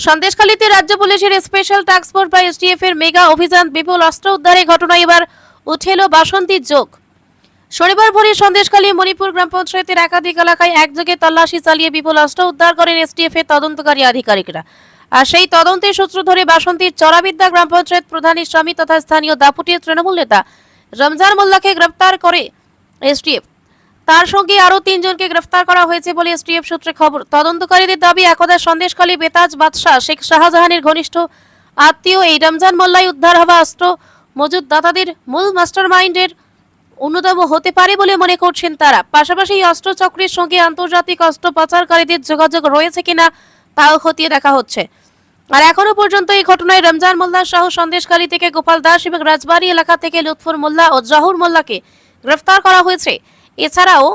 সন্দেশখালীতে রাজ্য পুলিশের special task force বা এসটিএফ এর মেগা অভিযান বিপুল অস্ত্র উদ্ধারের ঘটনায় এবার উঠে এলো বাসন্তীর যোগ। শনিবার ভোরে সন্দেশখালী মণিপুর গ্রাম পঞ্চায়েতের একাধিক এলাকায় একযোগে তল্লাশি চালিয়ে বিপুল অস্ত্র উদ্ধার করেন এসটিএফ এর তদন্তকারী আধিকারিকরা। আর সেই তদন্তের সূত্র ধরে বাসন্তীর চরাবিদ্যা গ্রাম পঞ্চায়েত প্রধানের স্বামী তথা স্থানীয় দাপুটিয়া তৃণমূল নেতা রমজান মোল্লাকে গ্রেফতার করে এসটিএফ। তার সঙ্গে আরো 3 জনকে গ্রেফতার করা হয়েছে বলে এসটিএফ সূত্রে খবর। তদন্তকারীদের দাবি, একদা সন্দেশখালী বেতাজ বাদশাহ শেখ শাহজাহানের ঘনিষ্ঠ আত্মীয় এই রমজান মোল্লাই উদ্ধার হওয়া অস্ত্র মজুদ দাতাদের মূল মাস্টারমাইন্ডের অন্যতম হতে পারে বলে মনে করছেন তারা। পাশাপাশি এই অস্ত্র চক্রের সঙ্গে আন্তর্জাতিক অস্ত্র পাচারকারীদের যোগাযোগ রয়েছে কিনা তাও খতিয়ে দেখা হচ্ছে। আর এখনো পর্যন্ত এই ঘটনায় রমজান মোল্লা সহ সন্দেশখালী থেকে গোপাল দাস এবং রাজবাড়ী এলাকা থেকে লুৎফুর মোল্লা ও জহুর মোল্লাকে গ্রেফতার করা হয়েছে। এছাড়াও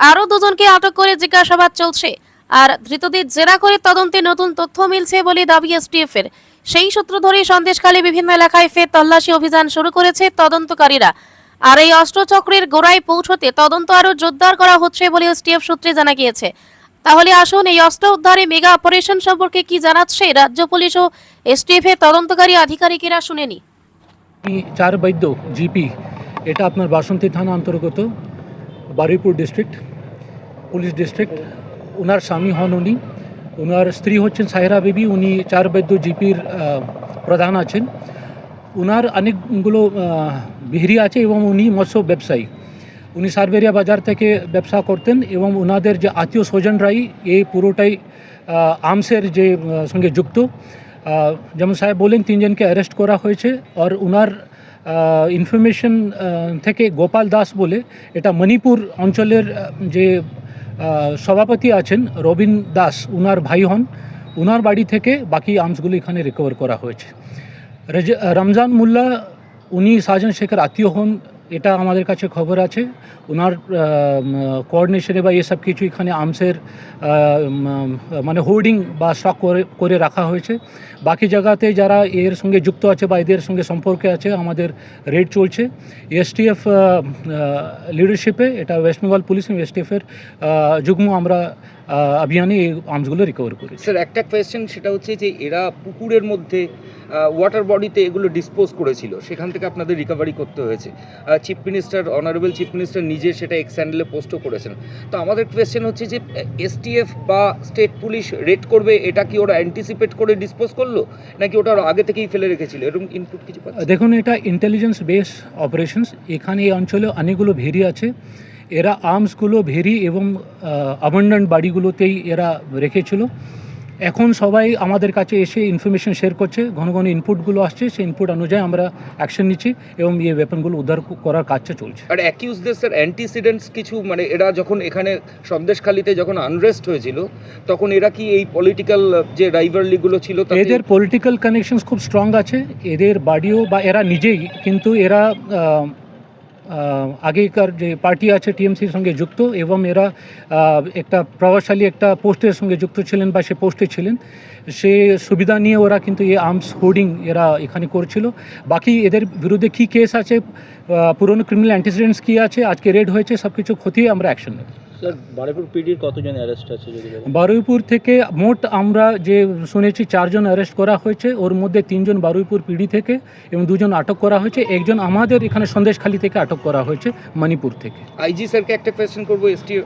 আরো 2 জনকে আটক করে জিজ্ঞাসাবাদ চলছে। আর ধৃতদের জেরা করে তদন্তে নতুন তথ্য মিলছে বলে দাবি এসটিএফ এর। সেই সূত্র ধরে সন্দেশখালী বিভিন্ন এলাকায় ফের তল্লাশি অভিযান শুরু করেছে তদন্তকারীরা। আর এই অস্ত্র চক্রের গোড়ায় পৌঁছতে তদন্ত আরো জোরদার করা হচ্ছে বলে এসটিএফ সূত্রে জানা গিয়েছে। তাহলে আসুন এই অস্ত্র উদ্ধারে মেগা অপারেশন সম্পর্কে কি জানাচ্ছে রাজ্য পুলিশ ও এসটিএফ এর তদন্তকারী আধিকারিকেরা শুনে নি। চার বৈদ্য জিপি, এটা আপনার বাসন্তী থানা অন্তর্গত, বারুইপুর ডিস্ট্রিক্ট, পুলিশ ডিস্ট্রিক্ট। ওনার স্বামী হন উনি, ওনার স্ত্রী হচ্ছেন সাহেরা বিবি, উনি চার বৈদ্য জিপির প্রধান আছেন। ওনার অনেকগুলো বিহরি আছে এবং উনি মৎস্য ব্যবসায়ী। উনি সারবেরিয়া বাজার থেকে ব্যবসা করতেন এবং ওনাদের যে আত্মীয় স্বজনরাই এই পুরোটাই আর্মসের যে সঙ্গে যুক্ত। যেমন সাহেব বলেন 3 জনকে অ্যারেস্ট করা হয়েছে। আর ওনার ইনফরমেশন থেকে গোপাল দাস বলে, এটা মণিপুর অঞ্চলের যে সভাপতি আছেন রবিন দাস, ওনার ভাই হন। ওনার বাড়ি থেকে বাকি আর্মসগুলো এখানে রিকভার করা হয়েছে। রমজান মোল্লা উনি শাহজাহান শেখের আত্মীয় হন, এটা আমাদের কাছে খবর আছে। ওনার কোঅর্ডিনেশনে বা এসব কিছু এখানে আর্মসের মানে হোর্ডিং বা স্টক করে রাখা হয়েছে। বাকি জায়গাতে যারা এর সঙ্গে যুক্ত আছে বা এদের সঙ্গে সম্পর্কে আছে, আমাদের রেড চলছে। এসটিএফ লিডারশিপে এটা ওয়েস্ট বেঙ্গল পুলিশ এবং এসটিএফের যুগ্ম আমরা অভিযানে এই আর্মসগুলো রিকভার করি। স্যার, একটা কোয়েশ্চেন, সেটা হচ্ছে যে এরা পুকুরের মধ্যে ওয়াটার বডিতে এগুলো ডিসপোজ করেছিল, সেখান থেকে আপনাদের রিকভারি করতে হয়েছে। Chief minister, honourable chief minister নিজে সেটা এক্স হ্যান্ডেলে পোস্টও করেছেন। তো আমাদের কোয়েশ্চেন হচ্ছে যে এসটিএফ বা স্টেট পুলিশ রেড করবে, এটা কি ওরা অ্যান্টিসিপেট করে ডিসপোজ করলো, নাকি ওটা আগে থেকেই ফেলে রেখেছিল? এরকম ইনপুট কিছু পাচ্ছেন? দেখুন, এটা ইন্টেলিজেন্স বেস অপারেশনস। এখানে এই অঞ্চলে অনেকগুলো ভেরি আছে। এরা আর্মসগুলো ভেরি এবং অ্যাবান্ডন্ট বাড়িগুলোতেই এরা রেখেছিল। এখন সবাই আমাদের কাছে এসে ইনফরমেশন শেয়ার করছে, ঘন ঘন ইনপুটগুলো আসছে, সেই ইনপুট অনুযায়ী আমরা অ্যাকশন নিচ্ছি এবং এই ওয়েপনগুলো উদ্ধার করার কাজটা চলছে। আর অ্যাকিউজদের স্যার অ্যান্টিসিডেন্টস কিছু, মানে এরা যখন এখানে সন্দেশখালীতে যখন আনরেস্ট হয়েছিল, তখন এরা কি এই পলিটিক্যাল যে রাইভালরিগুলো ছিল, এদের পলিটিক্যাল কানেকশনস খুব স্ট্রং আছে। এদের বাড়িও বা এরা নিজেই, কিন্তু এরা আগেকার যে পার্টি আছে টিএমসির সঙ্গে যুক্ত এবং এরা একটা প্রভাবশালী একটা পোস্টের সঙ্গে যুক্ত ছিলেন বা সে পোস্টে ছিলেন। সে সুবিধা নিয়ে ওরা কিন্তু এই আর্মস হোর্ডিং এরা এখানে করছিল। বাকি এদের বিরুদ্ধে কী কেস আছে, পুরনো ক্রিমিনাল অ্যান্টিসিডেন্টস কী আছে, আজকে রেড হয়েছে, সব কিছু খতিয়ে আমরা অ্যাকশন নেব। স্যার, বারুইপুর পিডির কতজন অ্যারেস্ট আছে? বারুইপুর থেকে মোট আমরা যে শুনেছি 4 জন অ্যারেস্ট করা হয়েছে। ওর মধ্যে 3 জন বারুইপুর পিডি থেকে এবং 2 জন আটক করা হয়েছে। একজন আমাদের এখানে সন্দেশখালী থেকে আটক করা হয়েছে, মণিপুর থেকে। আইজি স্যারকে একটা কোয়েশ্চেন করবো,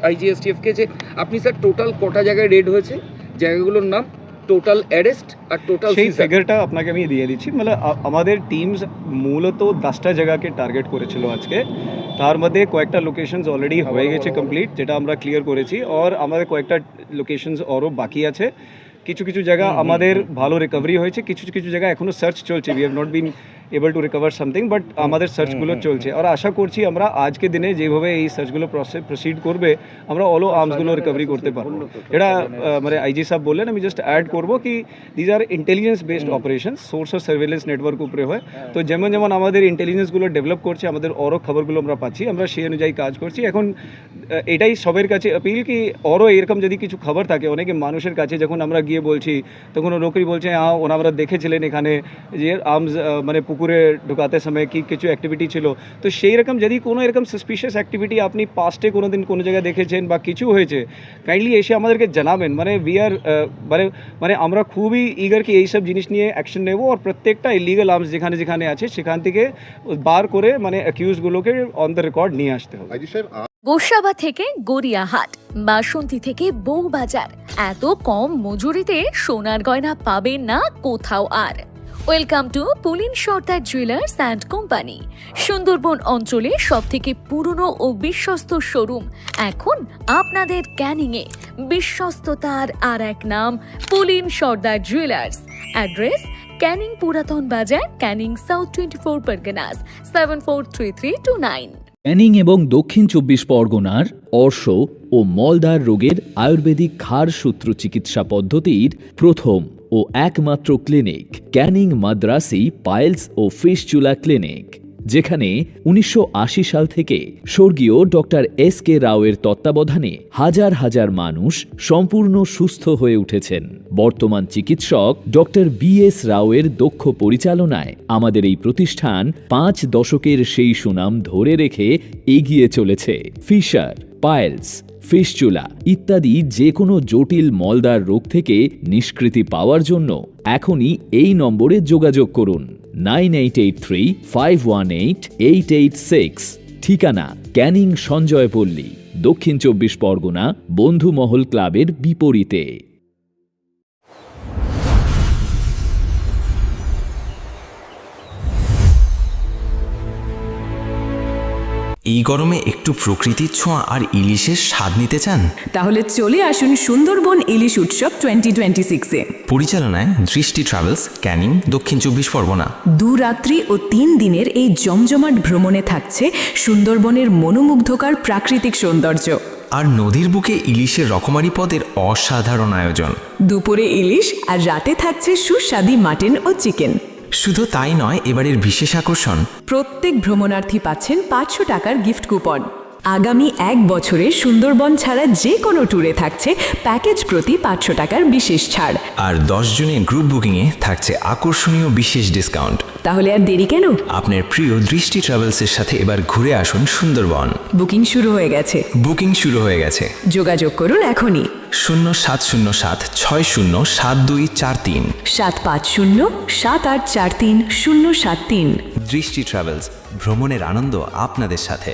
আইজি এসটিএফকে, যে আপনি স্যার টোটাল কটা জায়গায় রেড হয়েছে, জায়গাগুলোর নাম, টোটাল অ্যারেস্ট আর টোটাল সেই ফিগারটা আপনাকে আমি দিয়ে দিচ্ছি। মানে আমাদের টিমস মূলত 10টা জায়গাকে টার্গেট করেছিল আজকে। তার মধ্যে কয়েকটা লোকেশনস অলরেডি হয়ে গেছে কমপ্লিট, যেটা আমরা ক্লিয়ার করেছি। আর আমাদের কয়েকটা লোকেশনস আরও বাকি আছে। কিছু কিছু জায়গা আমাদের ভালো রিকভারি হয়েছে, কিছু কিছু জায়গা এখনও সার্চ চলছে। We have not been able to recover something, but আমাদের সার্চগুলো চলছে। আর আশা করছি আমরা আজকে দিনে যেভাবে এই সার্চগুলো প্রসিড করবে, আমরা অল আর্মসগুলো রিকভারি করতে পারবো। এটা মানে আইজি সাহেব বললেন, আমি জাস্ট অ্যাড করবো কি these are intelligence based operation, source of surveillance network উপরে হয়। তো যেমন যেমন আমাদের ইন্টেলিজেন্সগুলো ডেভেলপ করছে, আমাদের আরও খবরগুলো আমরা পাচ্ছি, আমরা সেই অনুযায়ী কাজ করছি। এখন এটাই সবের কাছে আপিল কি আরও এরকম যদি কিছু খবর থাকে, অনেকে মানুষের কাছে যখন আমরা গিয়ে বলছি, তখন লোকই বলছে হ্যাঁ ওনারা দেখেছিলেন এখানে যে আর্মস মানে পুকুর বারুইপুরে ঢুকাতে সময় কি কিছু অ্যাক্টিভিটি ছিল, তো সেই রকম যদি কোনো এরকম সাসপিশিয়াস অ্যাক্টিভিটি আপনি পাস্টে কোনো দিন কোনো জায়গায় দেখেছেন বা কিছু হয়েছে, কাইন্ডলি এসে আমাদেরকে জানাবেন। মানে উই আর মানে আমরা খুবই ইগার কি এইসব জিনিস নিয়ে অ্যাকশন নেব, আর প্রত্যেকটা ইলিগাল আর্মস যেখানে যেখানে আছে সেখান থেকে বার করে মানে অ্যাকিউজগুলোকে অন দ্য রেকর্ড নিয়ে আসতে হবে। গোসাবা থেকে গড়িয়াহাট, বাসন্তী থেকে বউবাজার, এত কম মজুরিতে সোনার গয়না পাবেন না কোথাও আর। Welcome to Pulin Sardar jewellers and company. Sundarban অঞ্চলে সবথেকে পুরনো ও বিশ্বস্ত শোরুম এখন আপনাদের ক্যানিংয়ে। বিশ্বস্ততার আর এক নাম পুলিন সর্দার জুয়েলার্স। অ্যাড্রেস ক্যানিং পুরাতন বাজার, ক্যানিং সাউথ 24 পরগনাস 743329। ক্যানিং এবং দক্ষিণ 24 পরগনার অর্শ ও মলদার রোগের আয়ুর্বেদিক ক্ষার সূত্র চিকিৎসা পদ্ধতির প্রথম ও একমাত্র ক্লিনিক ক্যানিং মাদ্রাসি পাইলস ও ফিস্টুলা ক্লিনিক, যেখানে 1980 সাল থেকে স্বর্গীয় ডক্টর SK রাওয়ের তত্ত্বাবধানে হাজার হাজার মানুষ সম্পূর্ণ সুস্থ হয়ে উঠেছেন। বর্তমান চিকিৎসক ডক্টর BS রাওয়ের দক্ষ পরিচালনায় আমাদের এই প্রতিষ্ঠান 5 দশকের সেই সুনাম ধরে রেখে এগিয়ে চলেছে। ফিশার, পাইলস, ফিস্টুলা ইত্যাদি যে কোনো জটিল মলদার রোগ থেকে নিষ্কৃতি পাওয়ার জন্য এখনই এই নম্বরে যোগাযোগ করুন 9883518886। ঠিকানা ক্যানিং সঞ্জয়পল্লী, দক্ষিণ 24 পরগনা, বন্ধুমহল ক্লাবের বিপরীতে। এই গরমে একটু প্রকৃতির ছোঁয়া আর ইলিশের স্বাদ নিতে চান? তাহলে চলে আসুন সুন্দরবন ইলিশ উৎসব 2026-এ। পরিচালনায় দৃষ্টি ট্রাভেলস, ক্যানিং, দক্ষিণ 24 পরগনা। 2 রাত্রি ও 3 দিনের এই জমজমাট ভ্রমণে থাকছে সুন্দরবনের মনোমুগ্ধকর প্রাকৃতিক সৌন্দর্য আর নদীর বুকে ইলিশের রকমারি পদের অসাধারণ আয়োজন। দুপুরে ইলিশ আর রাতে থাকছে সুস্বাদু মাটন ও চিকেন। শুধু তাই নয়, এবারের বিশেষ আকর্ষণ, প্রত্যেক ভ্রমণার্থী পাচ্ছেন 500 টাকার গিফট কুপন। আগামী 1 বছরে সুন্দরবন ছাড়া যে কোনো ট্যুরে থাকছে প্যাকেজ প্রতি 500 টাকার বিশেষ ছাড়। আর 10 জনের গ্রুপ বুকিংয়ে থাকছে আকর্ষণীয় বিশেষ ডিসকাউন্ট। তাহলে আর দেরি কেন? আপনার প্রিয় দৃষ্টি ট্রাভেলসের সাথে এবার ঘুরে আসুন সুন্দরবন। বুকিং শুরু হয়ে গেছে। যোগাযোগ করুন এখনই 0707607243 750-7843-073। দৃষ্টি ট্রাভেলস, ভ্রমণের আনন্দ আপনাদের সাথে।